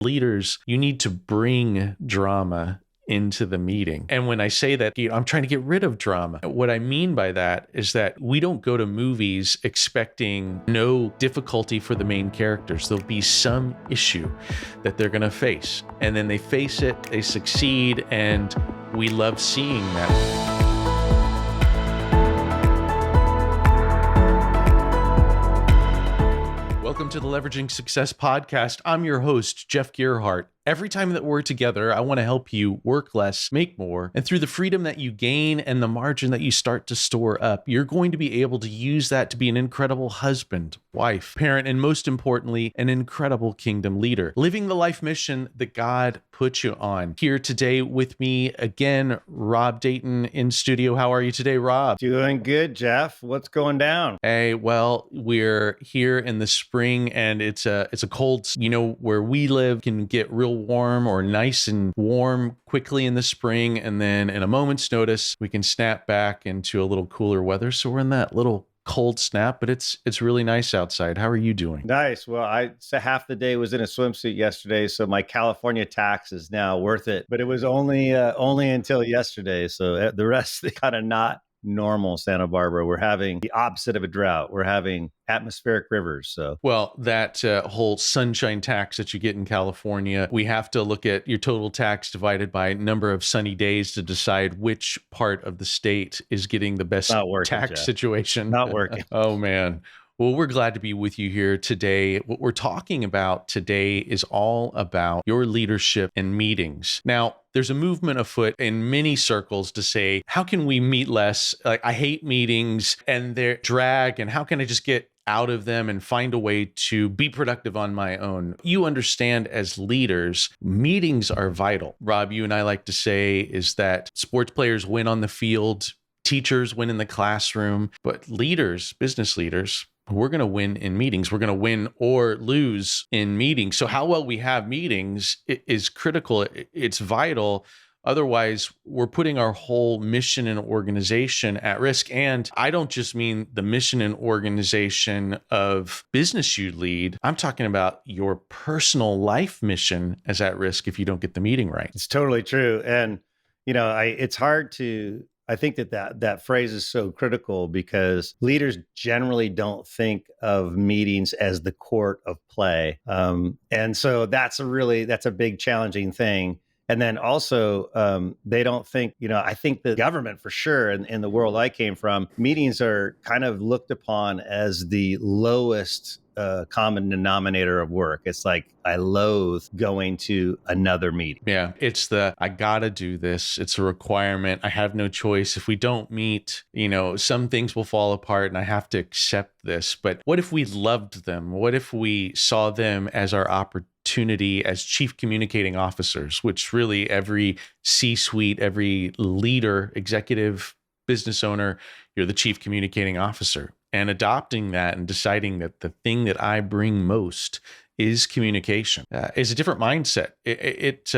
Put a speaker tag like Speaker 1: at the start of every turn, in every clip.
Speaker 1: Leaders, you need to bring drama into the meeting. And when I say that, I'm trying to get rid of drama. What I mean by that is that we don't go to movies expecting no difficulty for the main characters. There'll be some issue that they're going to face. And then they face it, they succeed, and we love seeing that. Welcome to the Leveraging Success Podcast. I'm your host, Jeff Gerhardt. Every time that we're together, I want to help you work less, make more, and through the freedom that you gain and the margin that you start to store up, you're going to be able to use that to be an incredible husband, wife, parent, and most importantly, an incredible kingdom leader, living the life mission that God put you on. Here today with me again, Rob Dayton in studio. How are you today, Rob?
Speaker 2: Doing good, Jeff. What's going down?
Speaker 1: Hey, well, we're here in the spring and it's a cold, where we live can get real warm or nice and warm quickly in the spring. And then in a moment's notice, we can snap back into a little cooler weather. So we're in that little cold snap, but it's really nice outside. How are you doing?
Speaker 2: Nice. Well, half the day was in a swimsuit yesterday, so my California tax is now worth it. But it was only until yesterday. So the rest is kind of not normal Santa Barbara. We're having the opposite of a drought. We're having atmospheric rivers. So,
Speaker 1: well, that whole sunshine tax that you get in California, we have to look at your total tax divided by number of sunny days to decide which part of the state is getting the best tax situation.
Speaker 2: Not working.
Speaker 1: Oh, man. Well, we're glad to be with you here today. What we're talking about today is all about your leadership and meetings. Now, there's a movement afoot in many circles to say, how can we meet less? Like, I hate meetings and their drag, and how can I just get out of them and find a way to be productive on my own? You understand, as leaders, meetings are vital. Rob, you and I like to say is that sports players win on the field, teachers win in the classroom, but leaders, business leaders, we're going to win in meetings. We're going to win or lose in meetings. So how well we have meetings is critical. It's vital. Otherwise, we're putting our whole mission and organization at risk. And I don't just mean the mission and organization of business you lead. I'm talking about your personal life mission is at risk if you don't get the meeting right.
Speaker 2: It's totally true. And, it's hard to... I think that phrase is so critical because leaders generally don't think of meetings as the court of play. And so that's a big challenging thing. And then also, they don't think, I think the government for sure, in the world I came from, meetings are kind of looked upon as the lowest common denominator of work. It's like, I loathe going to another meeting.
Speaker 1: Yeah, it's I gotta do this. It's a requirement. I have no choice. If we don't meet, some things will fall apart and I have to accept this. But what if we loved them? What if we saw them as our opportunity as chief communicating officers, which really every C-suite, every leader, executive, business owner, you're the chief communicating officer. And adopting that and deciding that the thing that I bring most is communication is a different mindset. It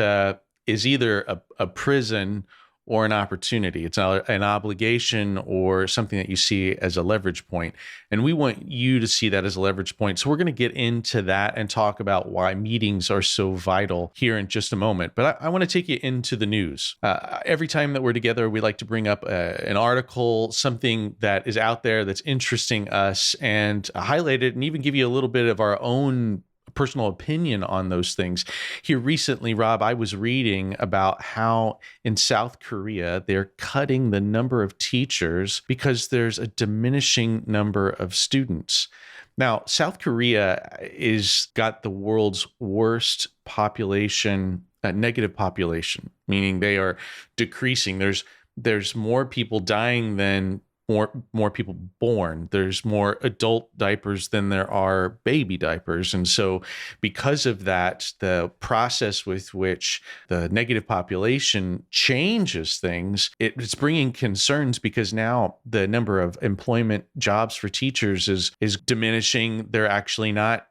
Speaker 1: is either a prison or an opportunity. It's an obligation or something that you see as a leverage point. And we want you to see that as a leverage point. So we're going to get into that and talk about why meetings are so vital here in just a moment. But I want to take you into the news. Every time that we're together, we like to bring up an article, something that is out there that's interesting us, and highlight it and even give you a little bit of our own personal opinion on those things. Here recently, Rob, I was reading about how in South Korea, they're cutting the number of teachers because there's a diminishing number of students. Now, South Korea is got the world's worst population, negative population, meaning they are decreasing. There's more people dying than more people born. There's more adult diapers than there are baby diapers. And so because of that, the process with which the negative population changes things, it's bringing concerns because now the number of employment jobs for teachers is diminishing. They're actually not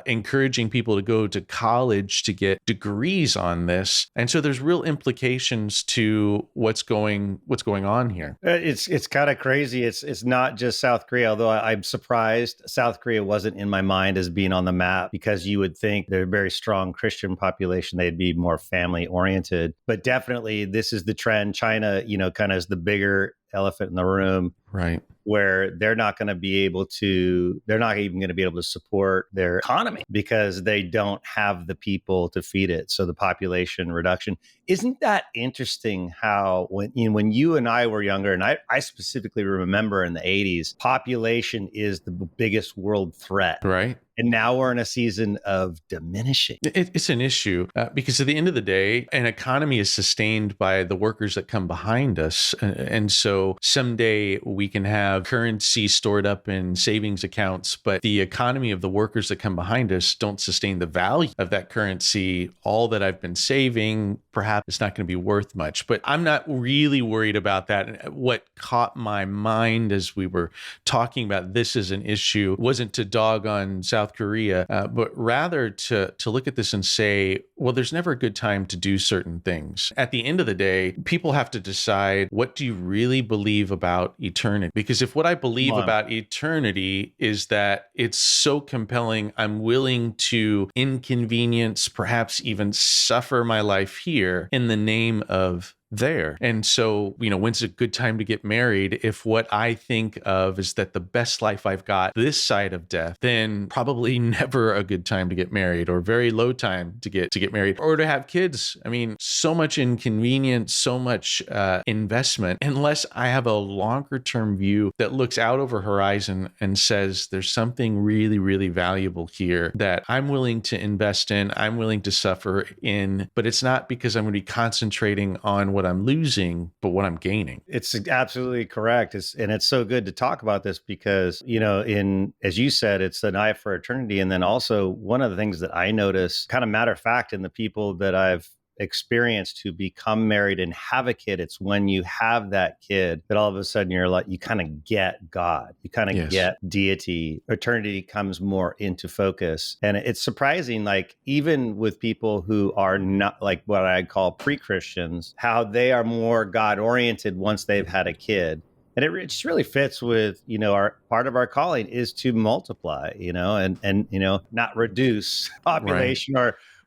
Speaker 1: encouraging people to go to college to get degrees on this. And so there's real implications to what's going on here.
Speaker 2: It's kind of crazy. It's not just South Korea, although I'm surprised South Korea wasn't in my mind as being on the map, because you would think they're a very strong Christian population. They'd be more family oriented. But definitely this is the trend. China, kind of is the bigger elephant in the room.
Speaker 1: Right.
Speaker 2: Where they're not even going to be able to support their economy because they don't have the people to feed it. So the population reduction. Isn't that interesting how when you and I were younger, and I specifically remember in the 80s, population is the biggest world threat.
Speaker 1: Right.
Speaker 2: And now we're in a season of diminishing.
Speaker 1: It's an issue because at the end of the day, an economy is sustained by the workers that come behind us. And so someday we can have currency stored up in savings accounts, but the economy of the workers that come behind us don't sustain the value of that currency. All that I've been saving, perhaps it's not going to be worth much. But I'm not really worried about that. What caught my mind as we were talking about this as an issue wasn't to dog on South Korea, but rather to look at this and say, well, there's never a good time to do certain things. At the end of the day, people have to decide, what do you really believe about eternity? Because if what I believe about eternity is that it's so compelling, I'm willing to inconvenience, perhaps even suffer my life here in the name of there. And so, when's a good time to get married? If what I think of is that the best life I've got this side of death, then probably never a good time to get married, or very low time to get married or to have kids. I mean, so much inconvenience, so much investment, unless I have a longer term view that looks out over horizon and says there's something really, really valuable here that I'm willing to invest in, I'm willing to suffer in, but it's not because I'm going to be concentrating on what I'm losing, but what I'm gaining.
Speaker 2: It's absolutely correct. And it's so good to talk about this because, as you said, it's an eye for eternity. And then also one of the things that I notice, kind of matter of fact, in the people that I've experienced who become married and have a kid, it's when you have that kid that all of a sudden you're like, you kind of get God, you kind of get deity, eternity comes more into focus. And it's surprising, like even with people who are not like what I call pre-Christians, how they are more God oriented once they've had a kid. And it just really fits with, our part of our calling is to multiply, and not reduce population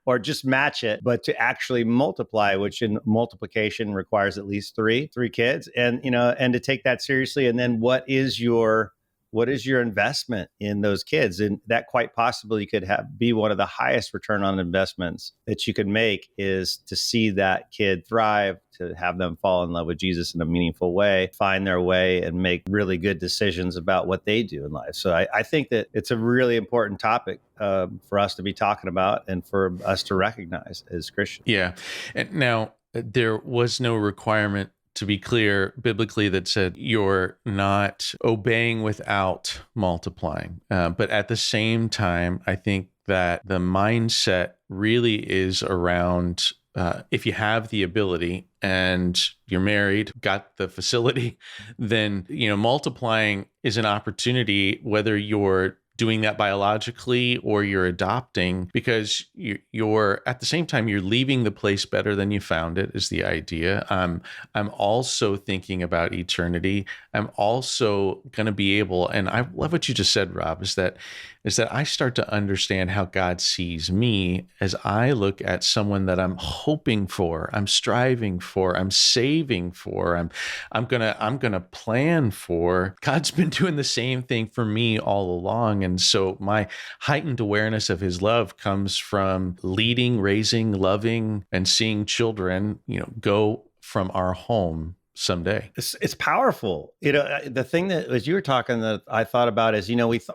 Speaker 2: or just match it, but to actually multiply, which in multiplication requires at least three kids, and to take that seriously. And then what is your investment in those kids? And that quite possibly could be one of the highest return on investments that you could make, is to see that kid thrive, to have them fall in love with Jesus in a meaningful way, find their way, and make really good decisions about what they do in life. So I think that it's a really important topic for us to be talking about and for us to recognize as Christians.
Speaker 1: Yeah. And now, there was no requirement, to be clear, biblically, that said you're not obeying without multiplying. But at the same time, I think that the mindset really is around if you have the ability and you're married, got the facility, then multiplying is an opportunity, whether you're doing that biologically or you're adopting, because you're at the same time, you're leaving the place better than you found it, is the idea. I'm also thinking about eternity. I'm also going to be able, and I love what you just said, Rob, is that I start to understand how God sees me as I look at someone that I'm hoping for, I'm striving for, I'm saving for, I'm gonna plan for. God's been doing the same thing for me all along. And so my heightened awareness of his love comes from leading, raising, loving, and seeing children, go from our home someday.
Speaker 2: It's powerful. The thing that, as you were talking, that I thought about is,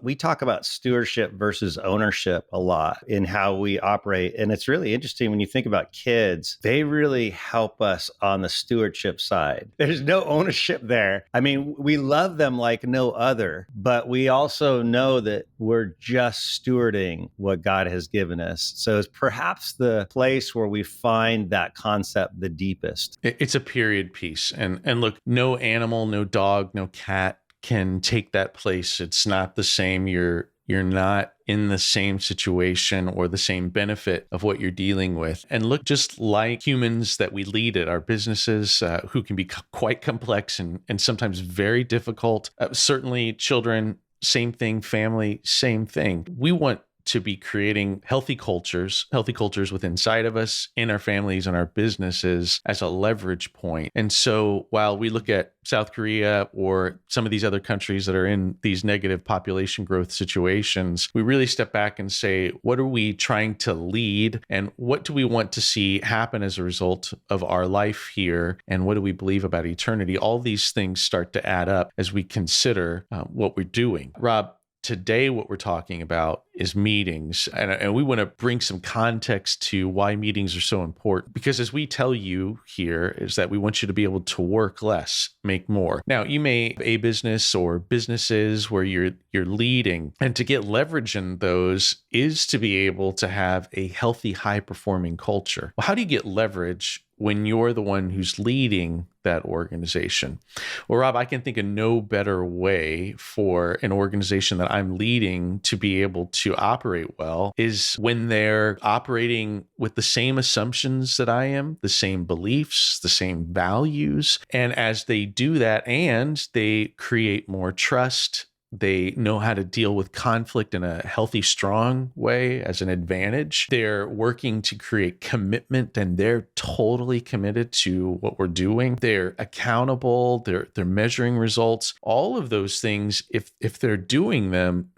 Speaker 2: we talk about stewardship versus ownership a lot in how we operate. And it's really interesting when you think about kids, they really help us on the stewardship side. There's no ownership there. I mean, we love them like no other, but we also know that we're just stewarding what God has given us. So it's perhaps the place where we find that concept the deepest.
Speaker 1: It's a period piece. And look, no animal, no dog, no cat can take that place. It's not the same. You're you're not in the same situation or the same benefit of what you're dealing with. And look, just like humans that we lead at our businesses, who can be quite complex and sometimes very difficult, certainly children, same thing, family, same thing. We want to be creating healthy cultures within inside of us, in our families, and our businesses as a leverage point. And so while we look at South Korea or some of these other countries that are in these negative population growth situations, we really step back and say, what are we trying to lead? And what do we want to see happen as a result of our life here? And what do we believe about eternity? All these things start to add up as we consider what we're doing. Rob, today, what we're talking about is meetings. And we want to bring some context to why meetings are so important. Because as we tell you here, is that we want you to be able to work less, make more. Now, you may have a business or businesses where you're leading. And to get leverage in those is to be able to have a healthy, high-performing culture. Well, how do you get leverage when you're the one who's leading that organization? Well, Rob, I can think of no better way for an organization that I'm leading to be able to operate well is when they're operating with the same assumptions that I am, the same beliefs, the same values. And as they do that and they create more trust, they know how to deal with conflict in a healthy, strong way as an advantage. They're working to create commitment and they're totally committed to what we're doing. They're accountable. They're measuring results. All of those things, if they're doing them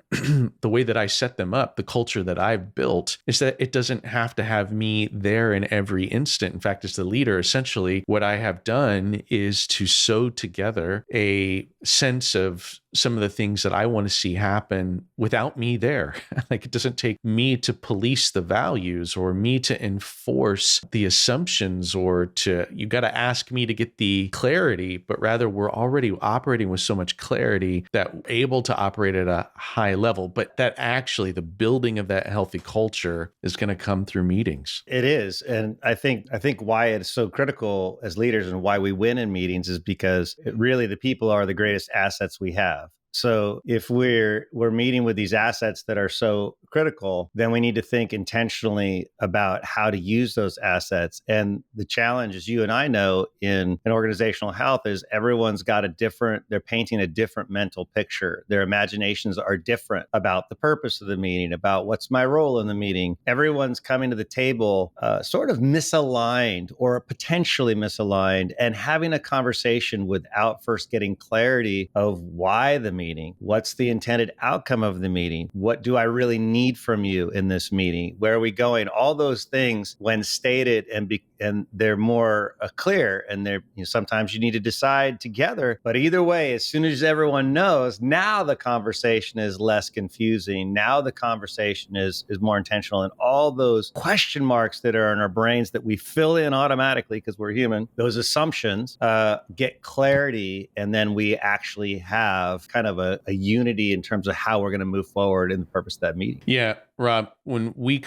Speaker 1: the way that I set them up, the culture that I've built, is that it doesn't have to have me there in every instant. In fact, as the leader, essentially what I have done is to sew together a sense of some of the things that I want to see happen without me there. Like, it doesn't take me to police the values or me to enforce the assumptions or you got to ask me to get the clarity, but rather we're already operating with so much clarity that we're able to operate at a high level. But that actually, the building of that healthy culture is going to come through meetings.
Speaker 2: It is. And I think why it's so critical as leaders and why we win in meetings is because really the people are the greatest assets we have. So if we're meeting with these assets that are so critical, then we need to think intentionally about how to use those assets. And the challenge, as you and I know, in organizational health is everyone's got they're painting a different mental picture. Their imaginations are different about the purpose of the meeting, about what's my role in the meeting. Everyone's coming to the table sort of misaligned or potentially misaligned, and having a conversation without first getting clarity of why the meeting, what's the intended outcome of the meeting, what do I really need from you in this meeting, where are we going, all those things when stated and they're more clear, and they're sometimes you need to decide together, but either way, as soon as everyone knows, now the conversation is less confusing, now the conversation is more intentional, and all those question marks that are in our brains that we fill in automatically because we're human, those assumptions get clarity, and then we actually have kind of a unity in terms of how we're going to move forward in the purpose of that meeting.
Speaker 1: Yeah, Rob, when we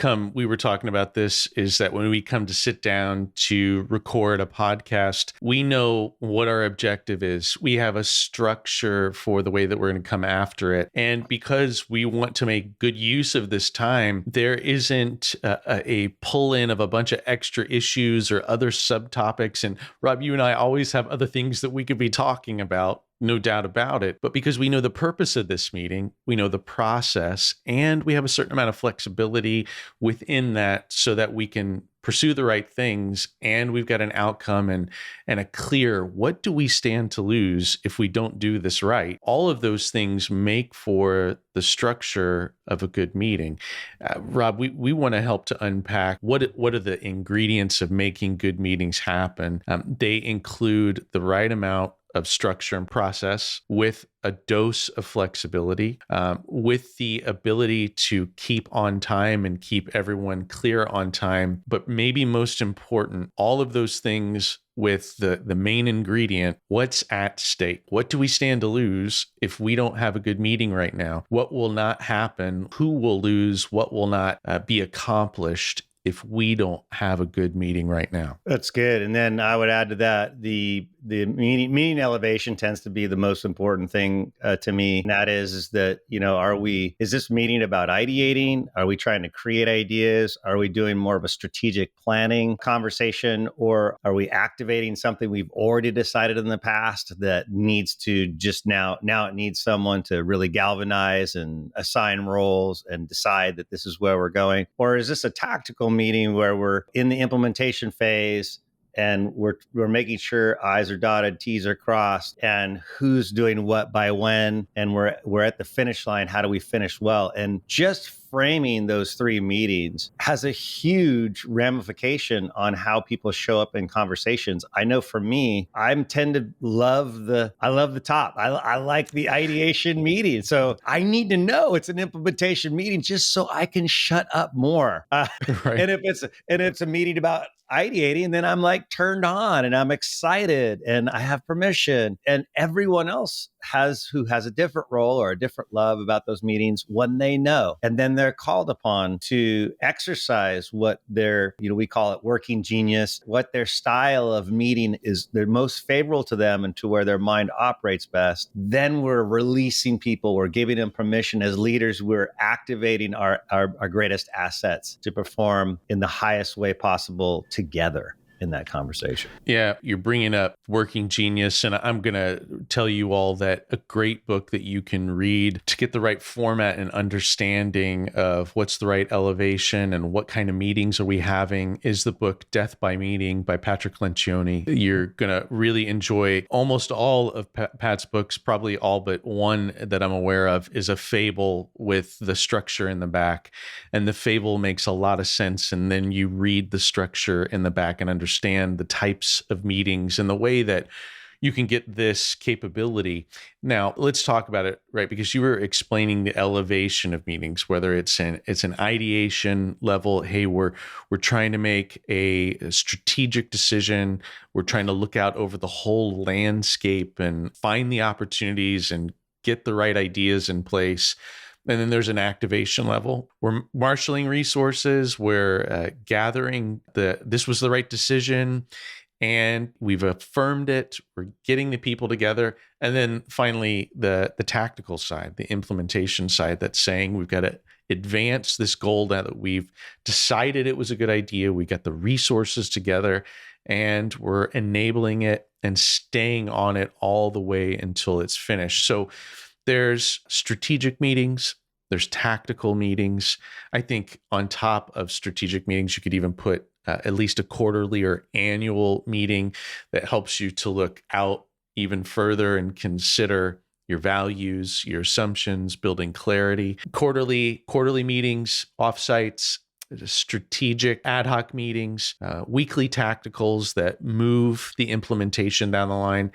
Speaker 1: were talking about this, is that when we come to sit down to record a podcast, we know what our objective is. We have a structure for the way that we're going to come after it. And because we want to make good use of this time, there isn't a pull in of a bunch of extra issues or other subtopics. And Rob, you and I always have other things that we could be talking about. No doubt about it. But because we know the purpose of this meeting, we know the process, and we have a certain amount of flexibility within that so that we can pursue the right things, and we've got an outcome and a clear, what do we stand to lose if we don't do this right? All of those things make for the structure of a good meeting. Rob, we want to help to unpack what are the ingredients of making good meetings happen. They include the right amount of structure and process with a dose of flexibility, with the ability to keep on time and keep everyone clear on time. But maybe most important, all of those things with the main ingredient, what's at stake? What do we stand to lose if we don't have a good meeting right now? What will not happen? Who will lose? What will not be accomplished if we don't have a good meeting right now?
Speaker 2: That's good. And then I would add to that, the the meeting elevation tends to be the most important thing to me. And that is that, is this meeting about ideating? Are we trying to create ideas? Are we doing more of a strategic planning conversation? Or are we activating something we've already decided in the past that needs to just now it needs someone to really galvanize and assign roles and decide that this is where we're going? Or is this a tactical meeting where we're in the implementation phase and we're making sure I's are dotted, T's are crossed, and who's doing what by when, and we're at the finish line. How do we finish well? And just framing those three meetings has a huge ramification on how people show up in conversations. I know for me, I tend to love the top. I like the ideation meeting. So I need to know it's an implementation meeting just so I can shut up more.
Speaker 1: Right.
Speaker 2: And if it's a meeting about ideating, then I'm like turned on and I'm excited and I have permission. And everyone else who has a different role or a different love about those meetings when they know. And then they're called upon to exercise what their, we call it working genius, what their style of meeting is, they're most favorable to them and to where their mind operates best. Then we're releasing people, we're giving them permission as leaders, we're activating our greatest assets to perform in the highest way possible together in that conversation.
Speaker 1: Yeah, you're bringing up working genius, and I'm going to tell you all that a great book that you can read to get the right format and understanding of what's the right elevation and what kind of meetings are we having is the book Death by Meeting by Patrick Lencioni. You're going to really enjoy almost all of Pat's books. Probably all but one that I'm aware of is a fable with the structure in the back, and the fable makes a lot of sense, and then you read the structure in the back and understand the types of meetings and the way that you can get this capability. Now, let's talk about it, right? Because you were explaining the elevation of meetings, whether it's an ideation level. Hey, we're trying to make a strategic decision. We're trying to look out over the whole landscape and find the opportunities and get the right ideas in place. And then there's an activation level. We're marshaling resources. We're gathering this was the right decision, and we've affirmed it. We're getting the people together. And then finally, the tactical side, the implementation side, that's saying we've got to advance this goal now that we've decided it was a good idea. We got the resources together, and we're enabling it and staying on it all the way until it's finished. So there's strategic meetings, there's tactical meetings. I think on top of strategic meetings, you could even put at least a quarterly or annual meeting that helps you to look out even further and consider your values, your assumptions, building clarity. Quarterly meetings, offsites, strategic ad hoc meetings, weekly tacticals that move the implementation down the line.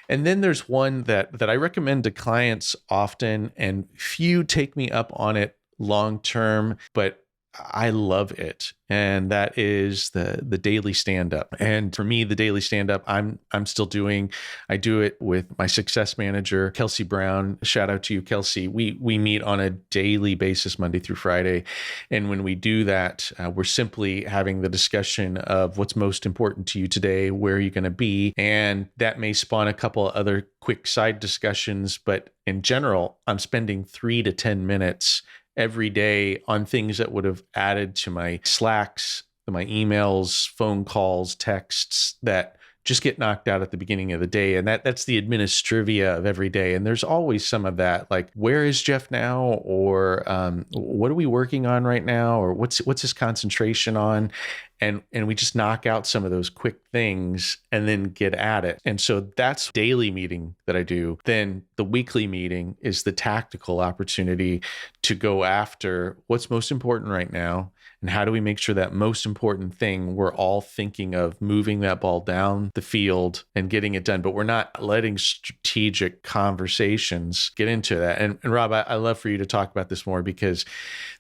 Speaker 1: And then there's one that I recommend to clients often, and few take me up on it long term, but I love it. And that is the daily stand-up. And for me, the daily stand-up, I'm still doing. I do it with my success manager, Kelsey Brown. Shout out to you, Kelsey. We meet on a daily basis, Monday through Friday. And when we do that, we're simply having the discussion of what's most important to you today, where are you going to be? And that may spawn a couple of other quick side discussions. But in general, I'm spending 3 to 10 minutes every day on things that would have added to my Slacks, my emails, phone calls, texts that just get knocked out at the beginning of the day. And that's the administrivia of every day. And there's always some of that, like, where is Jeff now? Or what are we working on right now? Or what's his concentration on? And we just knock out some of those quick things and then get at it. And so that's daily meeting that I do. Then the weekly meeting is the tactical opportunity to go after what's most important right now. And how do we make sure that most important thing, we're all thinking of moving that ball down the field and getting it done, but we're not letting strategic conversations get into that. And Rob, I love for you to talk about this more, because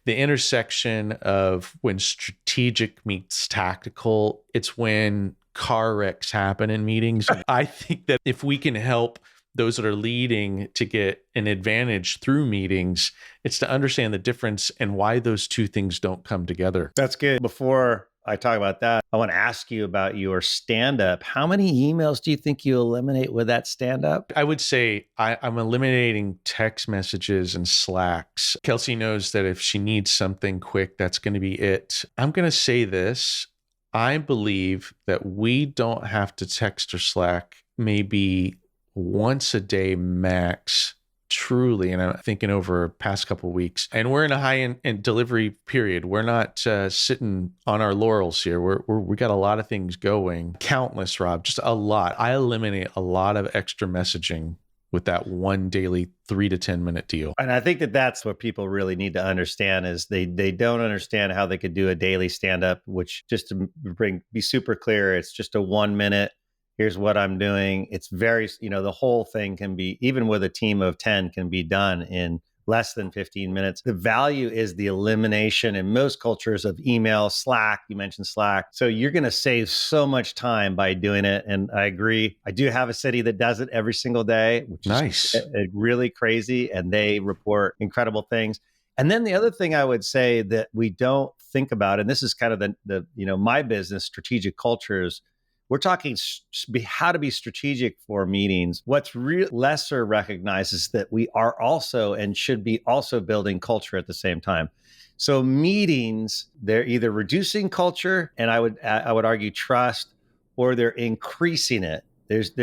Speaker 1: the intersection of when strategic meets tactical, it's when car wrecks happen in meetings. I think that if we can help those that are leading to get an advantage through meetings, it's to understand the difference and why those two things don't come together.
Speaker 2: That's good. Before I talk about that, I want to ask you about your stand-up. How many emails do you think you eliminate with that stand-up?
Speaker 1: I would say I'm eliminating text messages and Slacks. Kelsey knows that if she needs something quick, that's going to be it. I'm going to say this. I believe that we don't have to text or Slack maybe once a day max. Truly, and I'm thinking over past couple of weeks, and we're in a high end delivery period. We're not sitting on our laurels here. We got a lot of things going. Countless, Rob, just a lot. I eliminate a lot of extra messaging with that one daily 3 to 10 minute deal.
Speaker 2: And I think that that's what people really need to understand is they don't understand how they could do a daily stand up, which just to be super clear, it's just a 1 minute. Here's what I'm doing. It's very, the whole thing can be, even with a team of 10, can be done in less than 15 minutes. The value is the elimination in most cultures of email, Slack. You mentioned Slack. So you're going to save so much time by doing it. And I agree. I do have a city that does it every single day, which
Speaker 1: Nice.
Speaker 2: is really crazy. And they report incredible things. And then the other thing I would say that we don't think about, and this is kind of the my business, strategic cultures, we're talking how to be strategic for meetings. What's lesser recognized is that we are also and should be also building culture at the same time. So meetings, they're either reducing culture, and I would argue trust, or they're increasing it. There's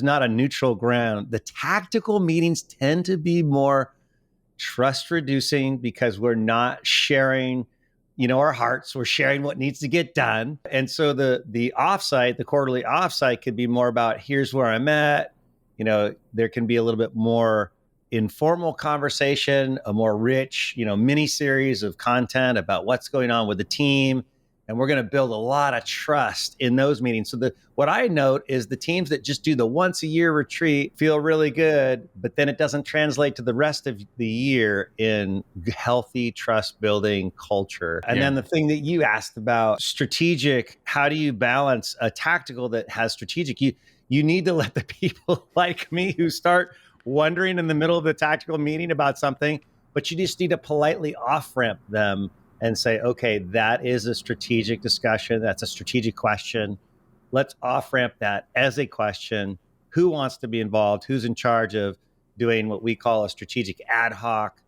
Speaker 2: not a neutral ground. The tactical meetings tend to be more trust reducing because we're not sharing our hearts. We're sharing what needs to get done. And so the offsite, the quarterly offsite could be more about here's where I'm at. There can be a little bit more informal conversation, a more rich, mini series of content about what's going on with the team. And we're going to build a lot of trust in those meetings. So what I note is the teams that just do the once a year retreat feel really good, but then it doesn't translate to the rest of the year in healthy trust building culture. And then the thing that you asked about strategic, how do you balance a tactical that has strategic? You need to let the people like me who start wondering in the middle of the tactical meeting about something, but you just need to politely off-ramp them and say, okay, that is a strategic discussion. That's a strategic question. Let's off-ramp that as a question. Who wants to be involved? Who's in charge of doing what we call a strategic ad hoc,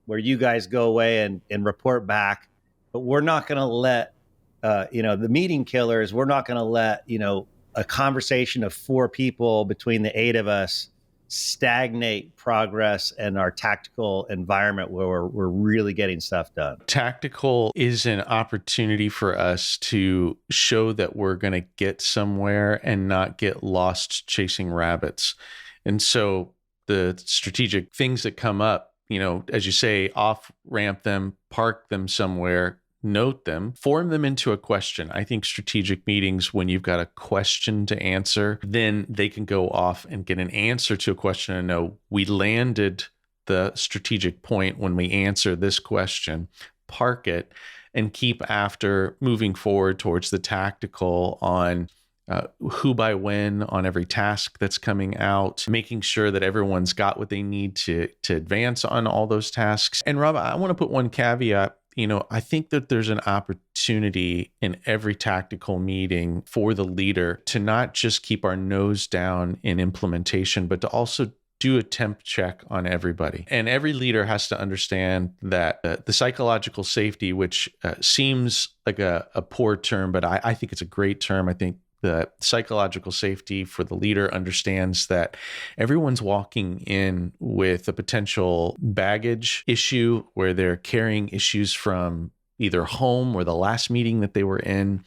Speaker 2: where you guys go away and report back? But we're not going to let, the meeting killers, we're not going to let, a conversation of 4 people between the 8 of us stagnate progress and our tactical environment where we're really getting stuff done.
Speaker 1: Tactical is an opportunity for us to show that we're going to get somewhere and not get lost chasing rabbits. And so the strategic things that come up, as you say, off ramp them, park them somewhere, note them, form them into a question. I think strategic meetings, when you've got a question to answer, then they can go off and get an answer to a question and know we landed the strategic point when we answer this question, park it, and keep after moving forward towards the tactical on who by when on every task that's coming out, making sure that everyone's got what they need to advance on all those tasks. And Rob, I want to put one caveat. I think that there's an opportunity in every tactical meeting for the leader to not just keep our nose down in implementation, but to also do a temp check on everybody. And every leader has to understand that the psychological safety, which seems like a poor term, but I think it's a great term. I think the psychological safety for the leader understands that everyone's walking in with a potential baggage issue where they're carrying issues from either home or the last meeting that they were in.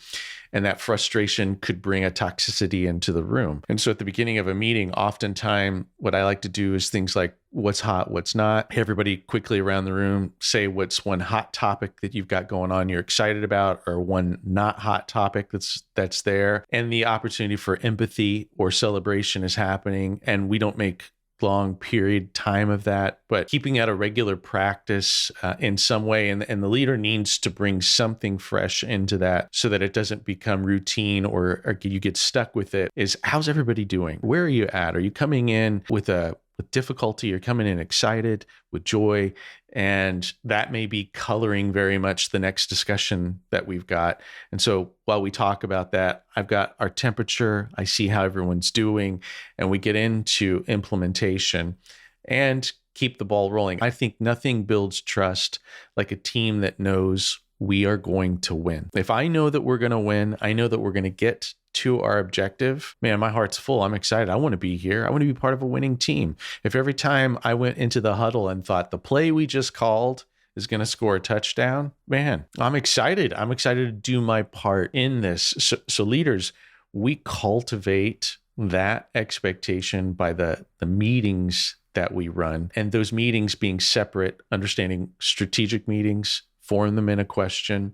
Speaker 1: And that frustration could bring a toxicity into the room. And so at the beginning of a meeting, oftentimes what I like to do is things like what's hot, what's not. Everybody quickly around the room say what's one hot topic that you've got going on you're excited about, or one not hot topic that's there. And the opportunity for empathy or celebration is happening. And we don't make long period time of that, but keeping at a regular practice in some way. And the leader needs to bring something fresh into that so that it doesn't become routine or you get stuck with it. Is how's everybody doing? Where are you at? Are you coming in with a with difficulty. You're coming in excited with joy. And that may be coloring very much the next discussion that we've got. And so while we talk about that, I've got our temperature, I see how everyone's doing, and we get into implementation and keep the ball rolling. I think nothing builds trust like a team that knows we are going to win. If I know that we're going to win, I know that we're going to get to our objective, man, my heart's full. I'm excited. I want to be here. I want to be part of a winning team. If every time I went into the huddle and thought the play we just called is going to score a touchdown, man, I'm excited. I'm excited to do my part in this. So leaders, we cultivate that expectation by the meetings that we run, and those meetings being separate, understanding strategic meetings, form them in a question,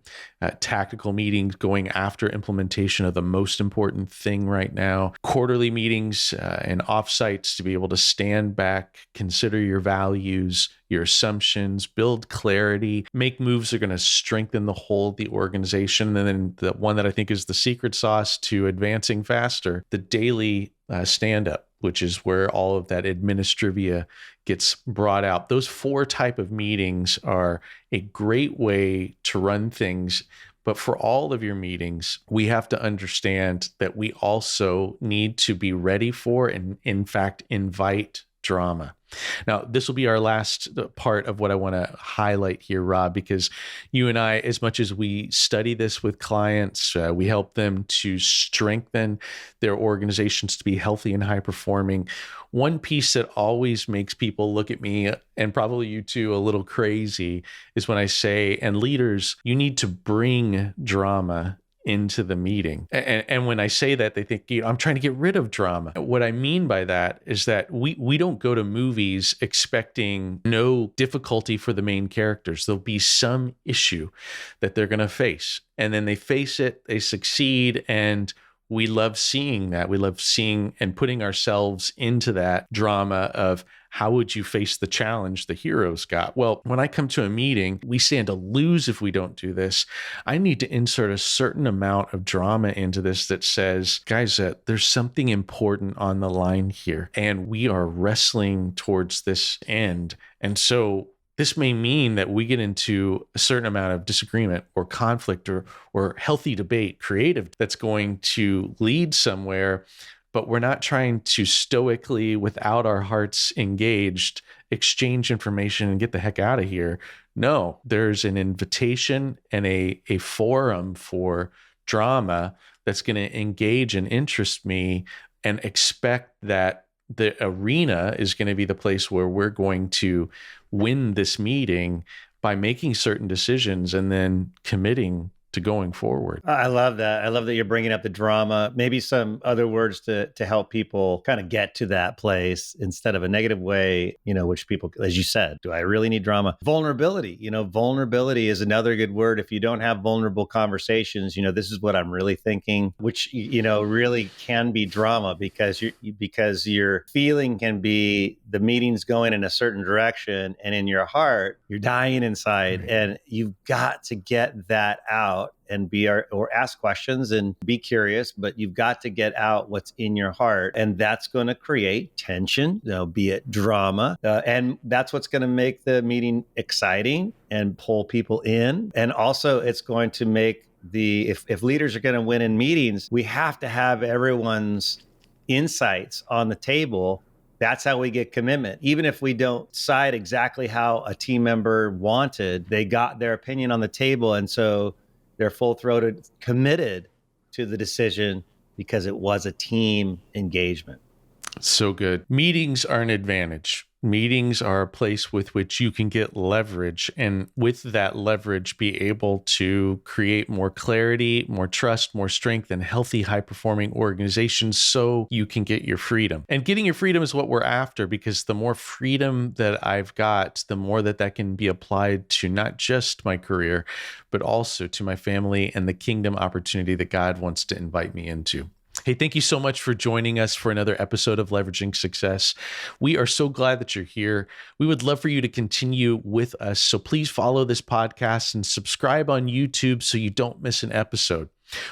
Speaker 1: tactical meetings going after implementation of the most important thing right now, quarterly meetings and offsites to be able to stand back, consider your values, your assumptions, build clarity, make moves that are going to strengthen the whole of the organization. And then the one that I think is the secret sauce to advancing faster, the daily stand-up, which is where all of that administrivia gets brought out. Those 4 type of meetings are a great way to run things. But for all of your meetings, we have to understand that we also need to be ready for and, in fact, invite drama. Now, this will be our last part of what I want to highlight here, Rob, because you and I, as much as we study this with clients, we help them to strengthen their organizations to be healthy and high performing. One piece that always makes people look at me, and probably you too, a little crazy, is when I say, and leaders, you need to bring drama into the meeting. And when I say that, they think, I'm trying to get rid of drama. What I mean by that is that we don't go to movies expecting no difficulty for the main characters. There'll be some issue that they're going to face. And then they face it, they succeed, and we love seeing that. We love seeing and putting ourselves into that drama of how would you face the challenge the heroes got? Well, when I come to a meeting, we stand to lose if we don't do this. I need to insert a certain amount of drama into this that says, guys, there's something important on the line here, and we are wrestling towards this end. And so this may mean that we get into a certain amount of disagreement or conflict or healthy debate, creative, that's going to lead somewhere, but we're not trying to stoically, without our hearts engaged, exchange information and get the heck out of here. No, there's an invitation and a forum for drama that's going to engage and interest me, and expect that the arena is going to be the place where we're going to win this meeting by making certain decisions and then committing to going forward.
Speaker 2: I love that. I love that you're bringing up the drama. Maybe some other words to help people kind of get to that place instead of a negative way, which people, as you said, do I really need drama? Vulnerability. Vulnerability is another good word. If you don't have vulnerable conversations, this is what I'm really thinking, which, really can be drama because your feeling can be the meeting's going in a certain direction, and in your heart, you're dying inside, and you've got to get that out and or ask questions and be curious, but you've got to get out what's in your heart. And that's going to create tension, be it drama. And that's what's going to make the meeting exciting and pull people in. And also it's going to make if leaders are going to win in meetings, we have to have everyone's insights on the table. That's how we get commitment. Even if we don't decide exactly how a team member wanted, they got their opinion on the table. And so they're full-throated, committed to the decision because it was a team engagement.
Speaker 1: So good. Meetings are an advantage. Meetings are a place with which you can get leverage, and with that leverage, be able to create more clarity, more trust, more strength, and healthy, high-performing organizations so you can get your freedom. And getting your freedom is what we're after, because the more freedom that I've got, the more that can be applied to not just my career, but also to my family and the kingdom opportunity that God wants to invite me into. Hey, thank you so much for joining us for another episode of Leveraging Success. We are so glad that you're here. We would love for you to continue with us. So please follow this podcast and subscribe on YouTube so you don't miss an episode.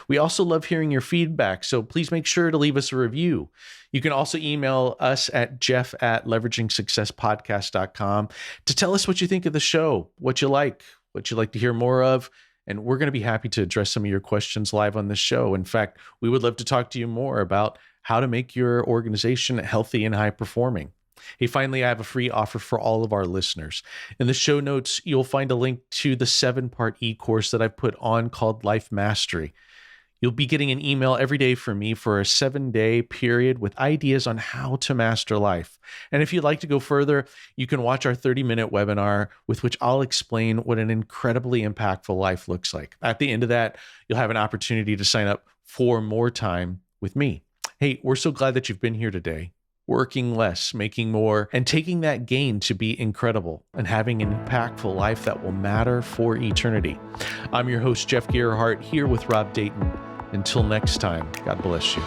Speaker 1: We also love hearing your feedback, so please make sure to leave us a review. You can also email us at jeff@leveragingsuccesspodcast.com to tell us what you think of the show, what you like to hear more of, and we're going to be happy to address some of your questions live on this show. In fact, we would love to talk to you more about how to make your organization healthy and high performing. Hey, finally, I have a free offer for all of our listeners. In the show notes, you'll find a link to the 7-part e-course that I've put on called Life Mastery. You'll be getting an email every day from me for a 7-day period with ideas on how to master life. And if you'd like to go further, you can watch our 30-minute webinar with which I'll explain what an incredibly impactful life looks like. At the end of that, you'll have an opportunity to sign up for more time with me. Hey, we're so glad that you've been here today. Working less, making more, and taking that gain to be incredible and having an impactful life that will matter for eternity. I'm your host, Jeff Gerhardt, here with Rob Dayton. Until next time, God bless you.